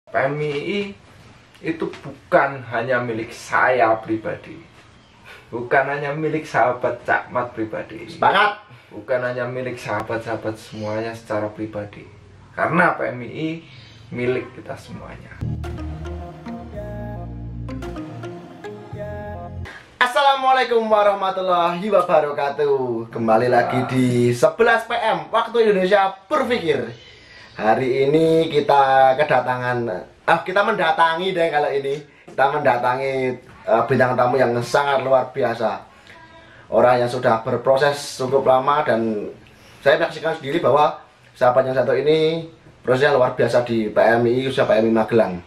PMII itu bukan hanya milik saya pribadi, bukan hanya milik sahabat Cak Mat pribadi, Sepakat. bukan hanya milik sahabat-sahabat semuanya secara pribadi, karena PMII milik kita semuanya. Assalamualaikum warahmatullahi wabarakatuh. Kembali lagi di 11 PM waktu Indonesia berpikir. Hari ini kita kita mendatangi deh kalau ini. Kita mendatangi bintang tamu yang sangat luar biasa. Orang yang sudah berproses cukup lama dan saya menyaksikan sendiri bahwa sahabat yang satu ini prosesnya luar biasa di PMII, khususnya PMII Magelang.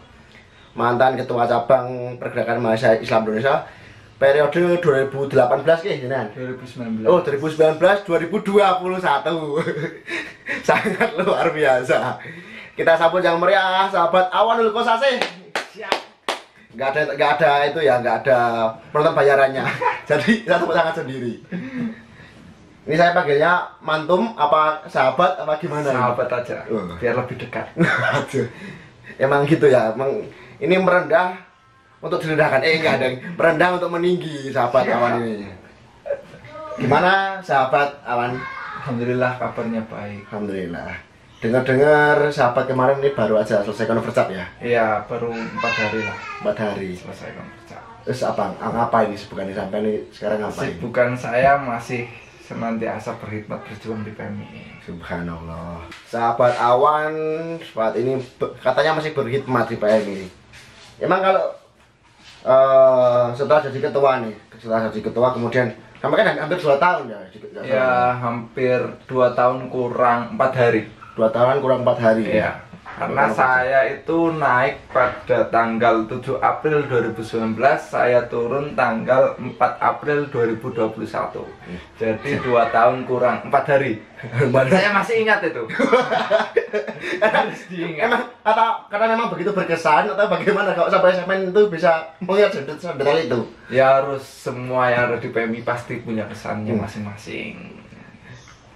Mantan Ketua Cabang Pergerakan Mahasiswa Islam Indonesia periode 2018 jenengan. 2019. Oh, 2019 2021. Sangat luar biasa. Kita sambut yang meriah sahabat Awanul Kosasih. Siap. Nggak ada itu ya, nggak ada penonton bayarannya. Jadi satu tangan sendiri. Ini saya panggilnya mantum apa sahabat apa gimana? Sahabat aja, biar lebih dekat. Aduh. Emang gitu ya. Emang ini merendah untuk direndahkan. Enggak ada. Merendah untuk meninggi sahabat Awan ini. Gimana sahabat Awan? Alhamdulillah kabarnya baik. Alhamdulillah. Dengar-dengar sahabat kemarin ini baru aja selesai konvercap ya? Iya, baru 4 hari lah 4 hari. selesai konvercap. Terus apa ini sibukan sampai ini sekarang ngapain? Sibukan saya masih senantiasa berkhidmat berjuang di PMII. Subhanallah. Sahabat Awan saat ini katanya masih berkhidmat di PMII. Emang kalau setelah jadi ketua kemudian sampai kan hampir 2 tahun ya? Ya, hampir 2 tahun kurang 4 hari. 2 tahun kurang 4 hari. Iya. Karena saya itu naik pada tanggal 7 April 2019, saya turun tanggal 4 April 2021. Jadi 2 tahun kurang 4 hari. Saya masih ingat itu. Harus diingat. Emang karena memang begitu berkesan atau bagaimana kalau sampai segmen itu bisa mengingat detail itu? Ya harus, semua yang ada di PMI pasti punya kesannya masing-masing.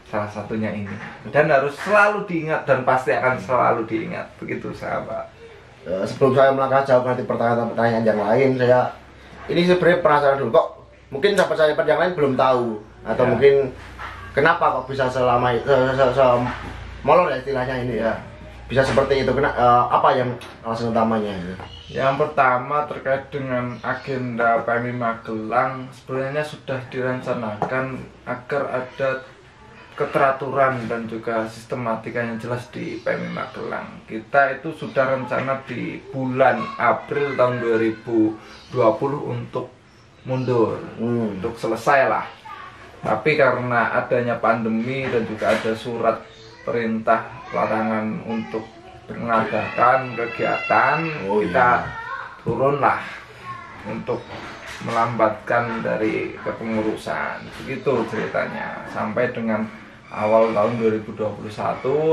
Salah satunya ini, dan harus selalu diingat dan pasti akan selalu diingat, begitu sahabat. Sebelum saya melangkah jauh nanti pertanyaan yang lain, saya ini sebenarnya penasaran dulu kok. Mungkin sahabat yang lain belum tahu atau Ya. mungkin kenapa kok bisa selama itu molor ya istilahnya ini ya, bisa seperti itu. Apa yang alasan utamanya? Yang pertama terkait dengan agenda PMI Magelang, sebenarnya sudah direncanakan agar ada keteraturan dan juga sistematika yang jelas di PMI Magelang. Kita itu sudah rencana di bulan April tahun 2020 untuk mundur, untuk selesai lah. Tapi karena adanya pandemi dan juga ada surat perintah larangan untuk mengadakan kegiatan, kita turunlah untuk melambatkan dari kepengurusan. Begitu ceritanya. Sampai dengan awal tahun 2021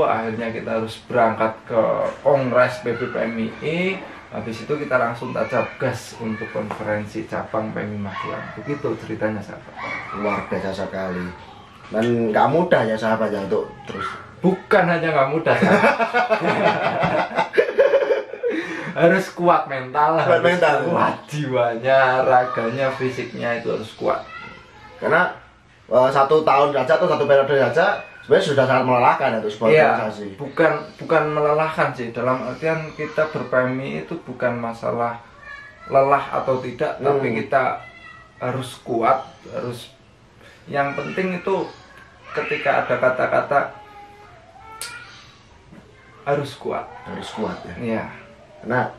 akhirnya kita harus berangkat ke Kongres PBPMII. Habis itu kita langsung tajab gas untuk konferensi cabang PMI Magelang. Begitu ceritanya sahabat. Luar biasa sekali. Dan nggak mudah ya sahabat ya untuk terus. Bukan hanya nggak mudah sahabat. Harus kuat mental, kuat jiwanya, raganya, fisiknya itu harus kuat. Karena 1 tahun saja atau 1 periode saja sebenarnya sudah sangat melelahkan untuk sebuah organisasi. Bukan melelahkan sih, dalam artian kita ber-PMI itu bukan masalah lelah atau tidak, tapi kita harus kuat, harus, yang penting itu ketika ada kata-kata harus kuat. Harus kuat ya. Iya. Karena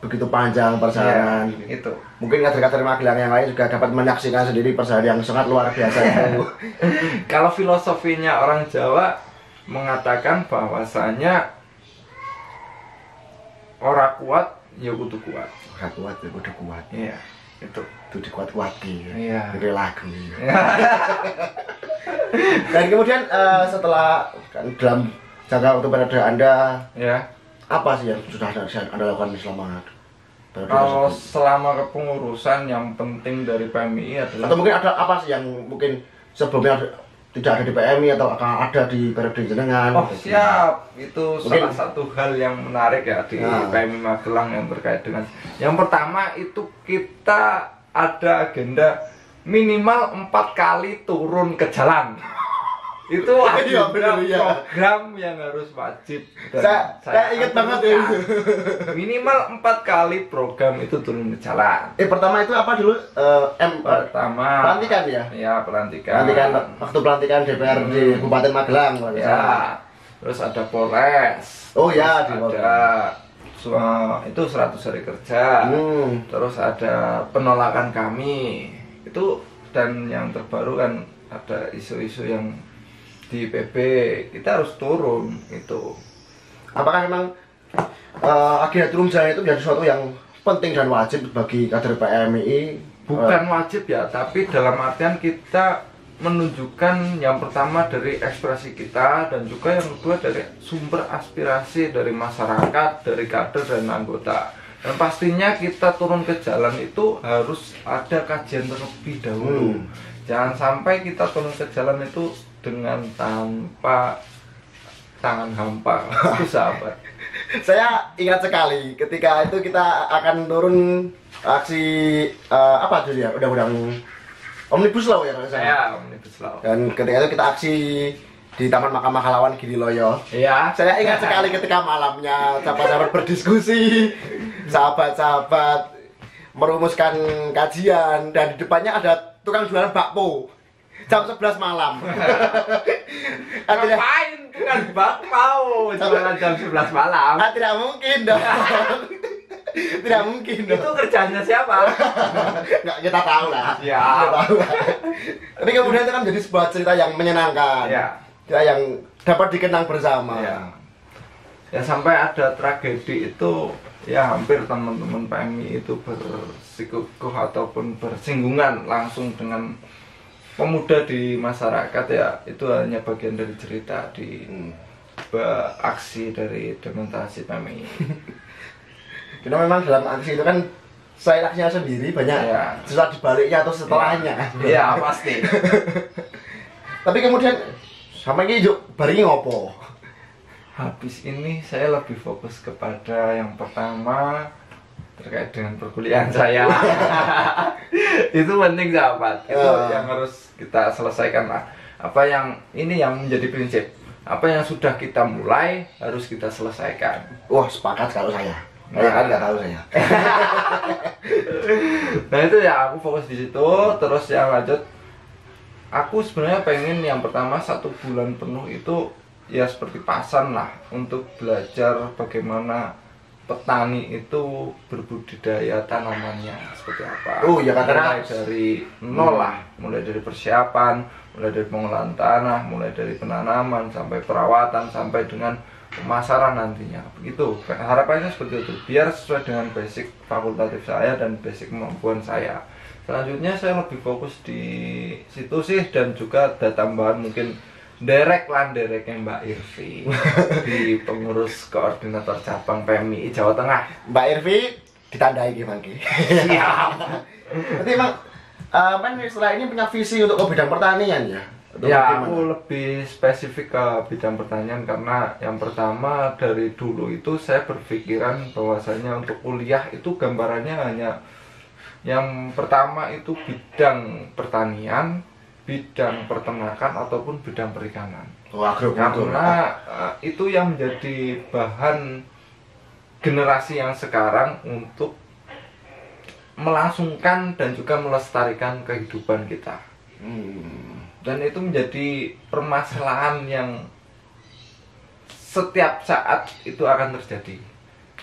begitu panjang perjalanan. Ya, itu. Mungkin kader-kader Magelang yang lain juga dapat menyaksikan sendiri perjalanan yang sangat luar biasa itu. Kalau filosofinya orang Jawa mengatakan bahwasanya orang kuat ya kudu kuat. Orang kuat ya kudu kuat. Iya, itu. Itu dikuat-kuat gitu. Iya. Dari lagu. Dan kemudian setelah dalam jangka waktu periode Anda, Ya. apa sih yang sudah Anda lakukan selama periode Kalau tersebut? selama kepengurusan yang penting dari PMII adalah, Atau mungkin ada apa sih yang mungkin sebelumnya tidak ada di PMI atau akan ada di periode jenengan? Oh siap, itu Mungkin. salah satu hal yang menarik ya di Nah. PMI Magelang yang terkait dengan yang pertama itu kita ada agenda minimal 4 kali turun ke jalan. Itu Iya, agenda bener, iya. program yang harus wajib. Dan Saya ingat banget ya. Minimal 4 kali program itu turun ke jalan. Pertama itu apa dulu? Pertama Pelantikan ya? Ya, pelantikan. Pelantikan waktu pelantikan DPR di Kabupaten Magelang kalau nggak salah. Ya. Terus ada Polres. Oh ya, di Ada itu 100 hari kerja. Terus ada penolakan kami. Itu dan yang terbaru kan ada isu-isu yang di PB kita harus turun itu. Apakah memang agenda turun jalan itu menjadi sesuatu yang penting dan wajib bagi kader PMI? Bukan wajib ya, tapi dalam artian kita menunjukkan yang pertama dari ekspresi kita dan juga yang kedua dari sumber aspirasi dari masyarakat, dari kader dan anggota. Dan pastinya kita turun ke jalan itu harus ada kajian terlebih dahulu. Jangan sampai kita turun ke jalan itu dengan tanpa tangan hampa. Itu sahabat. Saya ingat sekali ketika itu kita akan turun aksi apa dulu ya, undang-undang Omnibus Law ya kalau saya. Saya Omnibus Law. Dan ketika itu kita aksi di Taman Makam Pahlawan Gililoyo. Iya. Saya ingat sekali ketika malamnya sahabat-sahabat berdiskusi, sahabat-sahabat merumuskan kajian dan di depannya ada tukang jualan bakpo jam 11 malam. Ngapain bukan bakpao jualan jam 11 malam? Tidak mungkin dong. Tidak mungkin dong. Itu kerjanya siapa? Nggak, kita tahu lah. Ya. Kita tahu lah. Tapi kemudian itu kan menjadi sebuah cerita yang menyenangkan. Ya. Cerita yang dapat dikenang bersama. Ya. Ya sampai ada tragedi itu ya hampir teman-teman PMI itu bersikukuh ataupun bersinggungan langsung dengan pemuda di masyarakat ya, itu hanya bagian dari cerita di aksi dari demonstrasi PMI. Karena memang dalam aksi itu kan selain aksinya sendiri banyak Ya. sesuatu di baliknya atau setelahnya. Iya pasti. Tapi kemudian sampai ini yuk baringi ngopo. Habis ini saya lebih fokus kepada yang pertama terkait dengan perkuliahan saya. Itu penting sahabat. Itu yang harus kita selesaikan lah. Apa yang ini yang menjadi prinsip. Apa yang sudah kita mulai harus kita selesaikan. Wah, sepakat kalau saya. Saya kan nggak tahu saya. Nah itu ya aku fokus di situ. Terus yang lanjut, aku sebenarnya pengen yang pertama 1 bulan penuh itu ya seperti pasan lah untuk belajar bagaimana petani itu berbudidaya tanamannya seperti apa. Oh ya karena Mulai dari nol lah, mulai dari persiapan, mulai dari pengolahan tanah, mulai dari penanaman sampai perawatan sampai dengan pemasaran nantinya. Begitu. Harapannya seperti itu. Biar sesuai dengan basic fakultatif saya dan basic kemampuan saya. Selanjutnya saya lebih fokus di situ sih dan juga ada tambahan mungkin derek yang Mbak Irvi di pengurus koordinator cabang PMI Jawa Tengah. Mbak Irvi ditandai gimana ki? Siap. Berarti emang kan setelah ini punya visi untuk ke bidang pertanian ya? Atau Ya bagaimana? aku lebih spesifik ke bidang pertanian karena yang pertama dari dulu itu saya berpikiran bahwasanya untuk kuliah itu gambarannya hanya yang pertama itu bidang pertanian, bidang peternakan ataupun bidang perikanan. Oh, agrokultur. Karena itu yang menjadi bahan generasi yang sekarang untuk melangsungkan dan juga melestarikan kehidupan kita. Dan itu menjadi permasalahan yang setiap saat itu akan terjadi.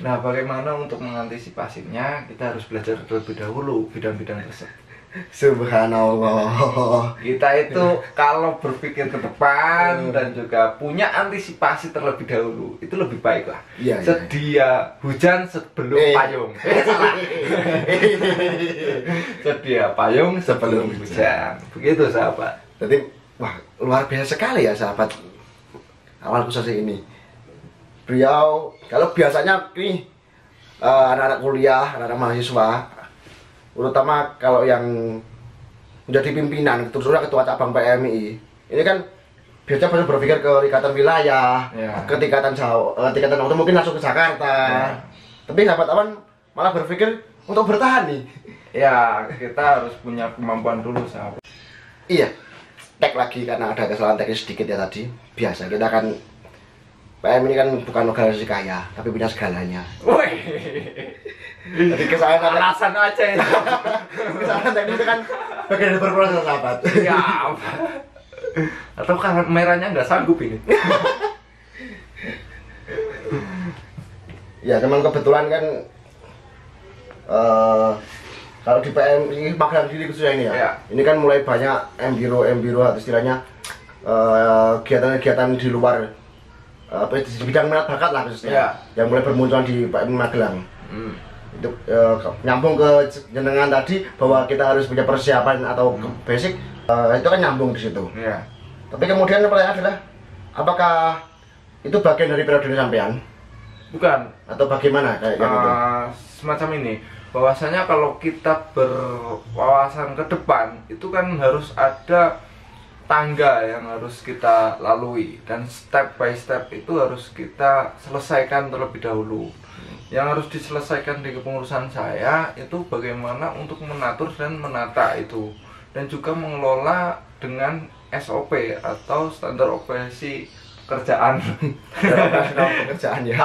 Nah, bagaimana untuk mengantisipasinya? Kita harus belajar terlebih dahulu bidang-bidang tersebut. Subhanallah. Kita itu kalau berpikir ke depan dan juga punya antisipasi terlebih dahulu, itu lebih baik lah. Iya, iya. Sedia hujan sebelum payung. Salah. Sedia payung sebelum hujan. Begitu sahabat. Jadi wah luar biasa sekali ya sahabat awal khusus ini. Beliau kalau biasanya nih anak-anak kuliah, anak-anak mahasiswa, terutama kalau yang menjadi pimpinan, terutama ketua cabang PMI, ini kan biasanya baru berpikir ke tingkatan wilayah, ke tingkatan jauh, tingkatan waktu mungkin langsung ke Jakarta. Tapi sahabat awan malah berpikir untuk bertahan nih. Ya, kita harus punya kemampuan dulu, sahabat. Iya, tag lagi karena ada kesalahan teknis sedikit ya tadi. Biasa, kita kan PM ini kan bukan organisasi kaya, tapi punya segalanya. Woi. Jadi kesalahan alasan aja itu. kesalahan teknis itu kan bagian dari berproses, sahabat. Ya. Atau kameranya nggak sanggup ini. Ya, teman kebetulan kan kalau di PM ini magelang diri khususnya ini ya. Ini kan mulai banyak M-Biro atau istilahnya kegiatan-kegiatan di luar di bidang minat bakat lah khususnya. Yang mulai bermunculan di PM Magelang. Itu nyambung ke jenengan tadi bahwa kita harus punya persiapan atau basic, itu kan nyambung di situ. Tapi kemudian pertanyaan adalah apakah itu bagian dari periode sampean? Bukan. Atau bagaimana kayak gitu? Semacam ini, bahwasanya kalau kita berwawasan ke depan itu kan harus ada tangga yang harus kita lalui, dan step by step itu harus kita selesaikan terlebih dahulu. Yang harus diselesaikan di kepengurusan saya itu bagaimana untuk mengatur dan menata itu, dan juga mengelola dengan SOP atau standar operasi pekerjaan. Pekerjaan ya.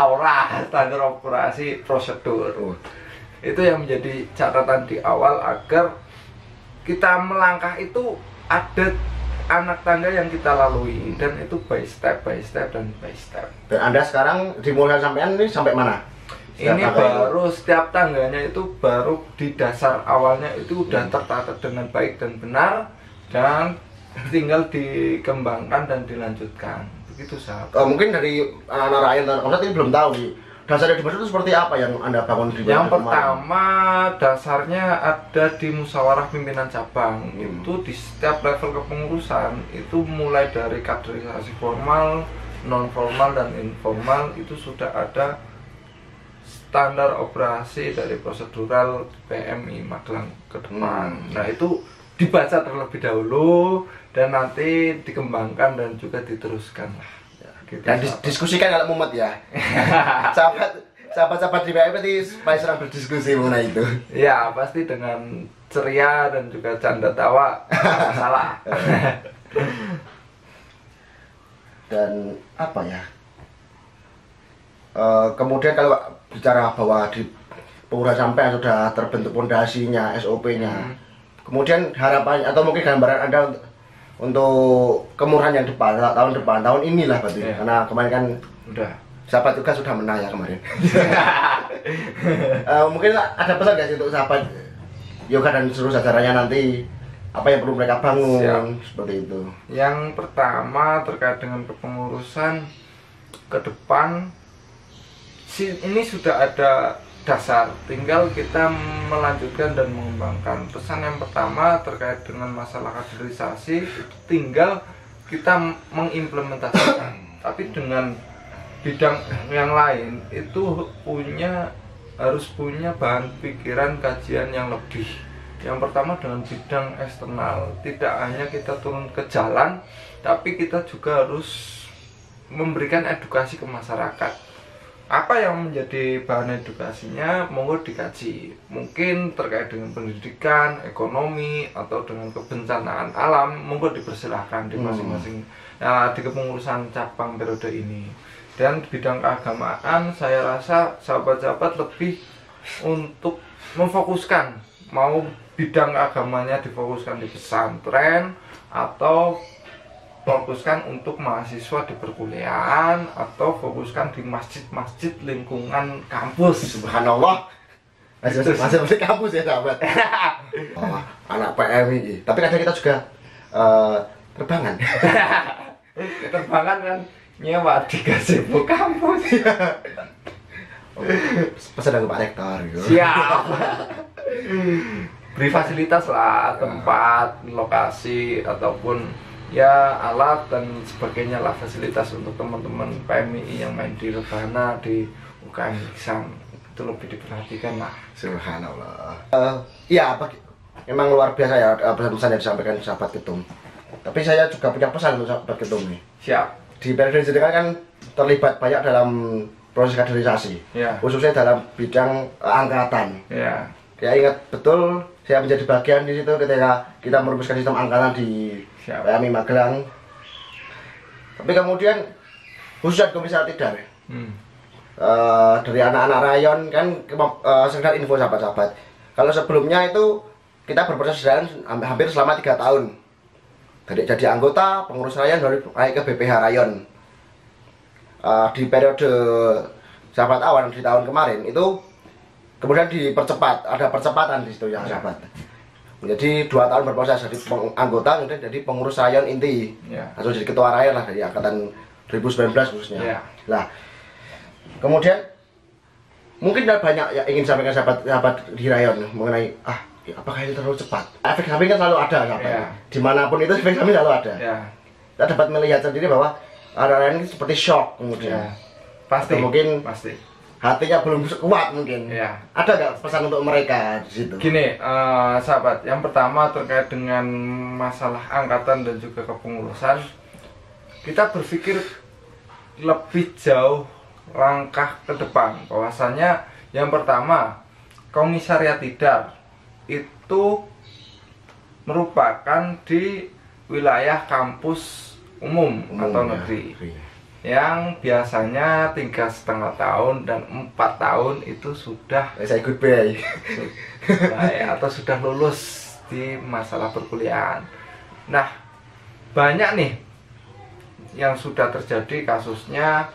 Standar operasi prosedur. Itu yang menjadi catatan di awal agar kita melangkah itu ada anak tangga yang kita lalui, dan itu by step dan by step. Dan Anda sekarang dimulai sampean ini sampai mana? Ini baru setiap tangganya itu baru di dasar awalnya itu udah tertata dengan baik dan benar, dan tinggal dikembangkan dan dilanjutkan. Begitu, sahabat. Mungkin dari anak rakyat dan komsat ini belum tahu nih, dasarnya di mana itu seperti apa yang Anda bangun di Yang pertama dasarnya ada di musyawarah pimpinan cabang. Itu di setiap level kepengurusan itu mulai dari kaderisasi formal, non formal dan informal itu sudah ada standar operasi dari prosedural PMI Magelang ke depan. Nah, itu dibaca terlebih dahulu dan nanti dikembangkan dan juga diteruskan lah. Ya, gitu, dan diskusikan kalau mumet ya. Sahabat-sahabat di PM berarti supaya serang berdiskusi mengenai itu. Ya, pasti dengan ceria dan juga canda tawa. Salah. Dan apa ya? Kemudian kalau bicara bahwa di pengurusan sampai sudah terbentuk pondasinya, SOP-nya. Kemudian harapan atau mungkin gambaran Anda untuk kemurahan yang depan, tahun inilah berarti. Karena kemarin kan udah sahabat juga sudah menang ya kemarin. Mungkin ada pesan nggak sih untuk sahabat yoga dan seluruh jajarannya nanti, apa yang perlu mereka bangun? Seperti itu. Yang pertama terkait dengan kepengurusan ke depan, ini sudah ada dasar, tinggal kita melanjutkan dan mengembangkan. Pesan yang pertama terkait dengan masalah kaderisasi, tinggal kita mengimplementasikan. Tapi dengan bidang yang lain itu harus punya bahan pikiran kajian yang lebih. Yang pertama dengan bidang eksternal, tidak hanya kita turun ke jalan, tapi kita juga harus memberikan edukasi ke masyarakat. Apa yang menjadi bahan edukasinya monggo dikaji, mungkin terkait dengan pendidikan, ekonomi, atau dengan kebencanaan alam, monggo dipersilahkan di masing-masing di kepengurusan cabang periode ini. Dan bidang keagamaan saya rasa sahabat-sahabat lebih untuk memfokuskan, mau bidang agamanya difokuskan di pesantren atau fokuskan untuk mahasiswa di perkuliahan atau fokuskan di masjid-masjid lingkungan kampus. Subhanallah. Masih kampus ya sahabat. Anak PM ini. Tapi kadang kita juga terbangan. Terbangan kan nyewa di gazebo kampus. Pesan ke Pak Rektor gitu. Siap. Beri fasilitas lah, tempat, lokasi ataupun ya alat dan sebagainya lah, fasilitas untuk teman-teman PMI yang main di Rebana, di UKM Iksan, itu lebih diperhatikan lah. Subhanallah. Iya, memang luar biasa ya pesan-pesan yang disampaikan sahabat ketum. Tapi saya juga punya pesan untuk sahabat ketum nih. Siap. Di periode jenengan kan terlibat banyak dalam proses kaderisasi, Ya. khususnya dalam bidang angkatan. Ya. Saya ingat betul saya menjadi bagian di situ ketika kita merumuskan sistem angkatan di Siap. PMI Magelang. Tapi kemudian khususnya Komisaris Tidar, dari anak-anak rayon kan sekedar info sahabat-sahabat. Kalau sebelumnya itu kita berproses jalan hampir selama 3 tahun. Jadi anggota pengurus rayon dari naik ke BPH rayon. Di periode sahabat awan di tahun kemarin itu kemudian dipercepat, ada percepatan di situ ya sahabat. Jadi 2 tahun berproses jadi anggota, kemudian jadi pengurus rayon inti. Ya. Langsung jadi ketua rayon lah dari angkatan 2019 khususnya. Ya. Lah, kemudian mungkin ada banyak yang ingin sampaikan sahabat di rayon mengenai apakah ini terlalu cepat? Efek samping kan selalu ada sahabat. Ya. Dimanapun itu efek samping selalu ada. Ya. Kita dapat melihat sendiri bahwa rayon ini seperti shock kemudian. Ya. Pasti. Atau mungkin pasti. hatinya belum kuat mungkin. Ya. Ada nggak pesan untuk mereka di situ? Gini, sahabat, yang pertama terkait dengan masalah angkatan dan juga kepengurusan, kita berpikir lebih jauh langkah ke depan. Bahwasanya yang pertama, Komisariat Tidar itu merupakan di wilayah kampus umum atau ya. negeri yang biasanya 3,5 tahun dan 4 tahun itu sudah Saya goodbye. atau sudah lulus di masalah perkuliahan. Nah, banyak nih yang sudah terjadi kasusnya.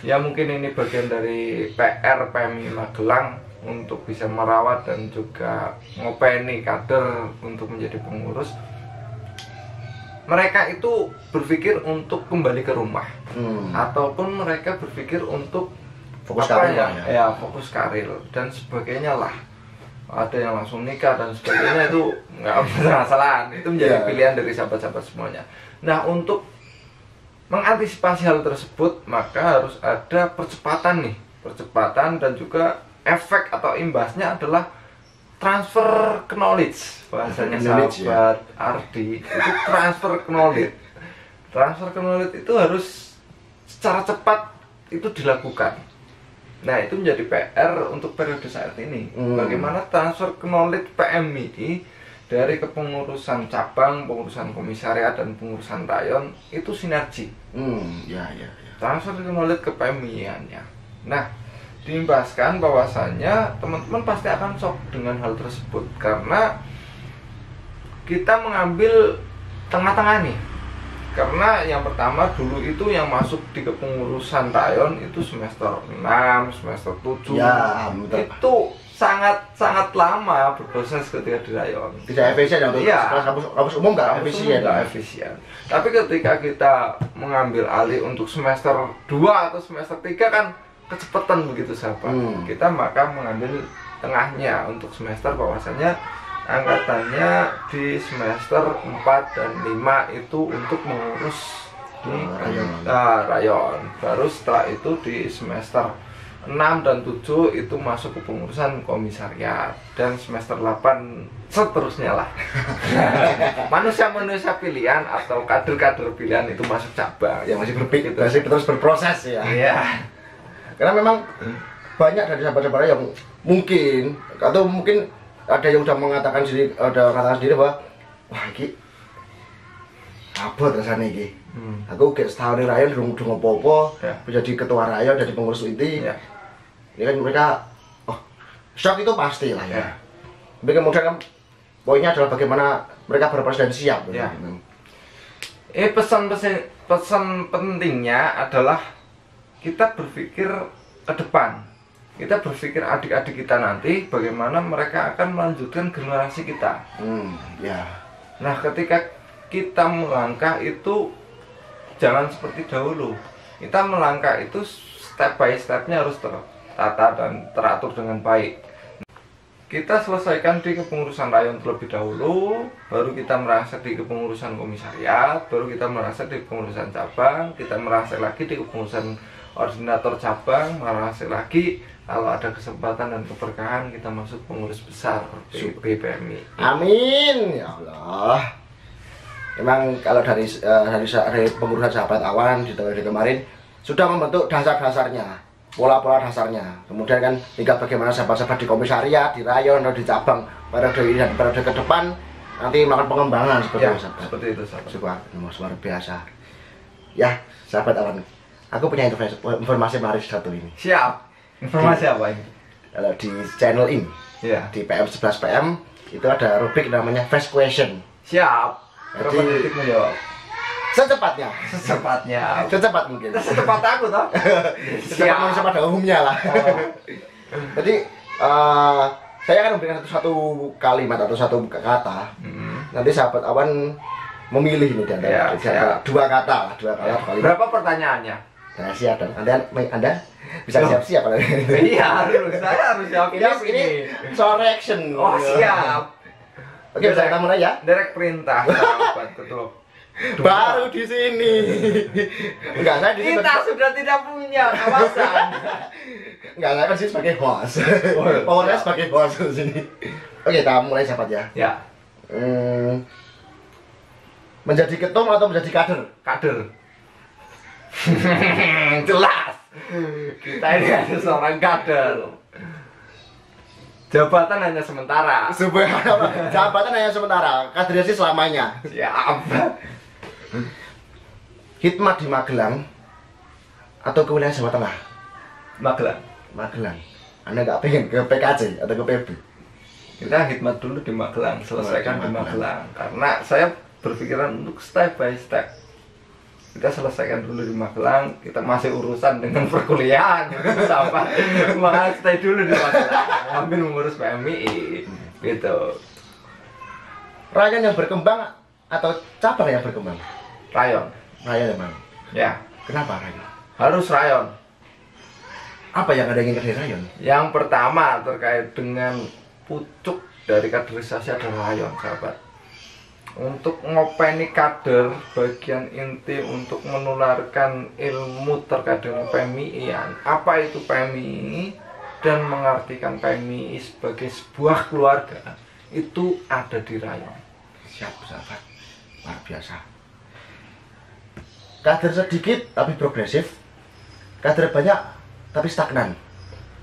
Ya mungkin ini bagian dari PR PMI Magelang untuk bisa merawat dan juga ngopeni kader untuk menjadi pengurus. Mereka itu berpikir untuk kembali ke rumah, ataupun mereka berpikir untuk Fokus apa karir ya? ya. Ya, fokus karir dan sebagainya lah. Ada yang langsung nikah dan sebagainya, itu nggak masalah. Itu menjadi Ya. pilihan dari sahabat-sahabat semuanya. Nah, untuk mengantisipasi hal tersebut, maka harus ada percepatan nih, percepatan dan juga efek atau imbasnya adalah transfer knowledge, bahasanya Knowledge, sahabat Ardi itu transfer knowledge. Transfer knowledge itu harus secara cepat itu dilakukan. Nah, itu menjadi PR untuk periode saat ini. Bagaimana transfer knowledge PMI dari kepengurusan cabang, pengurusan komisariat dan pengurusan rayon itu sinergi. Ya. Transfer knowledge ke PMI-nya. Nah, diimbaskan bahwasannya teman-teman pasti akan shock dengan hal tersebut karena kita mengambil tengah-tengah nih. Karena yang pertama dulu itu yang masuk di kepengurusan rayon itu semester 6, semester 7. Ya, betul. Itu sangat lama berproses ketika di rayon. Tidak efisien ya untuk Iya. kampus umum nggak efisien. Nggak efisien. Tapi ketika kita mengambil alih untuk semester 2 atau semester 3 kan kecepatan begitu sahabat. Kita maka mengambil tengahnya untuk semester bahwasanya angkatannya di semester 4 dan 5 itu untuk mengurus di rayon. Baru setelah itu di semester 6 dan 7 itu masuk ke pengurusan komisariat dan semester 8 seterusnya lah. Manusia-manusia pilihan atau kader-kader pilihan itu masuk cabang. Ya masih berpikir, masih terus berproses ya. Iya. Karena memang banyak dari sahabat-sahabat yang mungkin atau mungkin ada yang sudah mengatakan sendiri bahwa wah iki abot rasanya iki. Aku kayak setahun di rayon durung apa-apa, Ya. menjadi ketua rayon, jadi pengurus inti. Ya. Ini kan mereka shock itu pasti lah ya. Ya. Tapi kemudian kan poinnya adalah bagaimana mereka berproses dan siap. Ya. Pesan pentingnya adalah kita berpikir ke depan. Kita berpikir adik-adik kita nanti bagaimana mereka akan melanjutkan generasi kita. Ya. Nah, ketika kita melangkah itu jangan seperti dahulu. Kita melangkah itu step by stepnya harus tertata dan teratur dengan baik. Kita selesaikan di kepengurusan rayon terlebih dahulu, baru kita merasa di kepengurusan komisariat, baru kita merasa di kepengurusan cabang, kita merasa lagi di kepengurusan koordinator cabang, merasa lagi kalau ada kesempatan dan keberkahan kita masuk pengurus besar BPMI. Amin ya Allah. memang kalau dari pengurusan sahabat awan di tahun kemarin sudah membentuk dasar-dasarnya, pola-pola dasarnya. Kemudian kan tinggal bagaimana sahabat-sahabat di komisariat, di rayon atau di cabang periode ini dan periode ke depan nanti melakukan pengembangan seperti Ya, itu, sahabat. seperti itu sahabat. Sebuah luar biasa. Ya, sahabat awan. Aku punya informasi menarik satu ini. Siap. Informasi apa ini? Kalau di channel ini, Ya. di PM 11 PM itu ada rubrik namanya Fast Question. Siap. Jadi- Berapa detik menjawab? Secepatnya, Secepatnya. secepat mungkin. Secepat aku toh. Secepat manusia pada umumnya lah. Oh. Jadi saya akan memberikan satu kalimat atau satu kata. Nanti sahabat awan memilih nih Ya, di antara dua kata lah, kalimat. Berapa pertanyaannya? Rahasia dong. Anda bisa siap-siap kalau Iya, saya harus siap-siap ini soal reaction. Oh, siap. Oke, saya mulai ya. Direct perintah sahabat ketua. Baru di sini. Enggak, saya di sini. Kita sudah tidak punya kawasan. Enggak, saya kan sih sebagai host. Oh, iya. Pokoknya sebagai host di sini. Oke, kita mulai sahabat ya. Ya, Menjadi ketum atau menjadi kader? kader. Jelas. Kita ini ada seorang kader. Jabatan hanya sementara. Subhanallah. Jabatan hanya sementara, kaderisasi selamanya. Siap. Hikmat di Magelang atau ke wilayah Jawa Tengah? Magelang. Magelang. Anda nggak pengen ke PKC atau ke PB? Kita khidmat dulu di Magelang, selesaikan di Magelang. Magelang. Karena saya berpikiran untuk step by step. Kita selesaikan dulu di Magelang, kita masih urusan dengan perkuliahan sama. Makanya stay dulu di Magelang, ambil mengurus PMI gitu. Rayon yang berkembang atau cabang yang berkembang? Rayon. Rayon memang. Ya, Kenapa rayon? harus rayon. Apa yang ada ingin dari rayon? Yang pertama terkait dengan pucuk dari kaderisasi adalah rayon, sahabat. Untuk ngopeni kader, bagian inti untuk menularkan ilmu terkait dengan PMI, apa itu PMI, dan mengartikan PMI sebagai sebuah keluarga, itu ada di rayon. Siap sahabat, luar biasa. Kader sedikit tapi progresif, kader banyak tapi stagnan.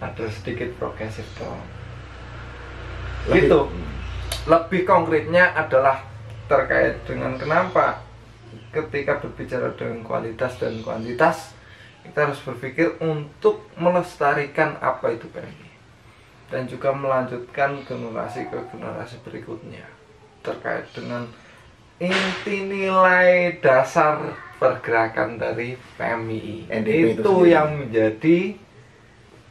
Ada sedikit progresif dong. Lebih- Gitu. Lebih konkretnya adalah terkait dengan kenapa ketika berbicara dengan kualitas dan kuantitas, kita harus berpikir untuk melestarikan apa itu PMI dan juga melanjutkan generasi ke generasi berikutnya terkait dengan inti nilai dasar pergerakan dari PMI. NDP itu Itu sendiri. yang menjadi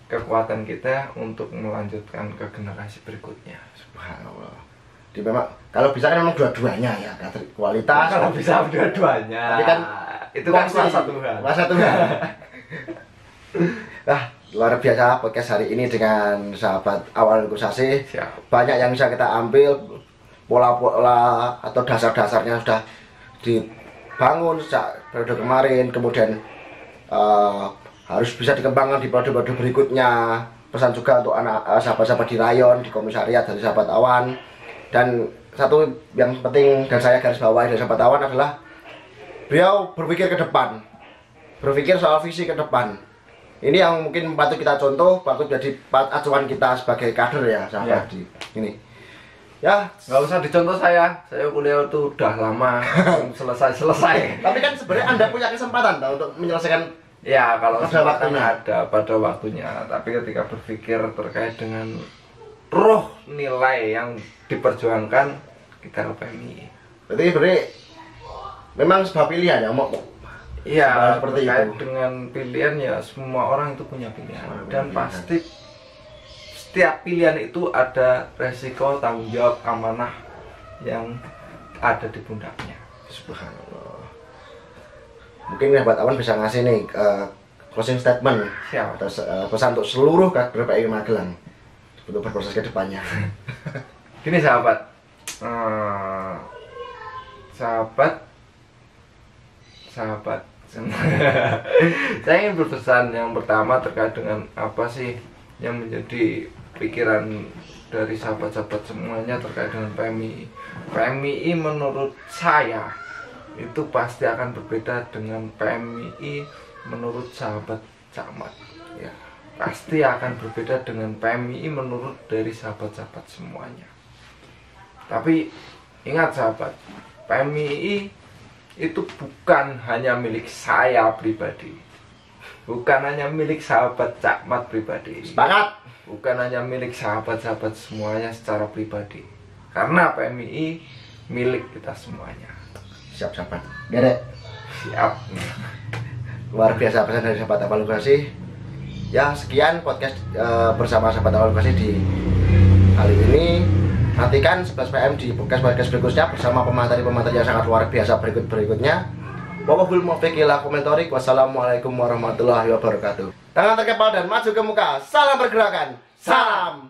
kekuatan kita untuk melanjutkan ke generasi berikutnya. Subhanallah. Memang kalau bisa kan memang dua-duanya ya, kader kualitas. Kalau bisa dua-duanya. Tapi kan itu kan fungsi. kuasa Tuhan. Kuasa Tuhan. Nah, luar biasa podcast hari ini dengan sahabat awal kusasi. Siap. Banyak yang bisa kita ambil, pola-pola atau dasar-dasarnya sudah dibangun sejak periode kemarin, kemudian harus bisa dikembangkan di periode-periode berikutnya. Pesan juga untuk anak sahabat-sahabat di rayon, di komisariat dari sahabat awan. Dan satu yang penting dan saya garis bawahi dari sahabat awan adalah beliau berpikir ke depan, berpikir soal visi ke depan. Ini yang mungkin patut kita contoh, patut jadi acuan kita sebagai kader ya sahabat di ini. Ya, Nggak usah dicontoh saya kuliah itu udah lama belum selesai. tapi kan sebenarnya Anda punya kesempatan toh, untuk menyelesaikan. Ya kalau Pada kesempatan waktunya. ada pada waktunya. Tapi ketika berpikir terkait dengan roh nilai yang diperjuangkan, kita ke PMI. Berarti sebenarnya memang sebuah pilihan ya, mau Iya, seperti terkait itu. dengan pilihan ya semua orang itu punya pilihan Semua punya dan pilihan. pasti setiap pilihan itu ada resiko, tanggung jawab, amanah yang ada di pundaknya. Subhanallah. Mungkin sahabat awan bisa ngasih nih closing statement Siap. atau pesan untuk seluruh kader PMI Magelang untuk berproses ke depannya. Gini sahabat, sahabat, saya ingin berpesan yang pertama terkait dengan apa sih yang menjadi pikiran dari sahabat-sahabat semuanya terkait dengan PMI. PMI menurut saya itu pasti akan berbeda dengan PMII menurut sahabat Cakmat ya. Pasti akan berbeda dengan PMII menurut dari sahabat-sahabat semuanya. Tapi ingat sahabat, PMII itu bukan hanya milik saya pribadi, bukan hanya milik sahabat Cakmat pribadi, Semangat. bukan hanya milik sahabat-sahabat semuanya secara pribadi, karena PMII milik kita semuanya. Siap sahabat. Gede. Siap. Luar biasa pesan dari sahabat evaluasi. Ya sekian podcast bersama sahabat evaluasi di kali ini. Nantikan 11 PM di podcast berikutnya bersama pemateri-pemateri yang sangat luar biasa berikutnya. Wallahul muwaffiq ila aqwamit thoriq. Wassalamualaikum warahmatullahi wabarakatuh. Tangan terkepal dan maju ke muka. Salam pergerakan. Salam.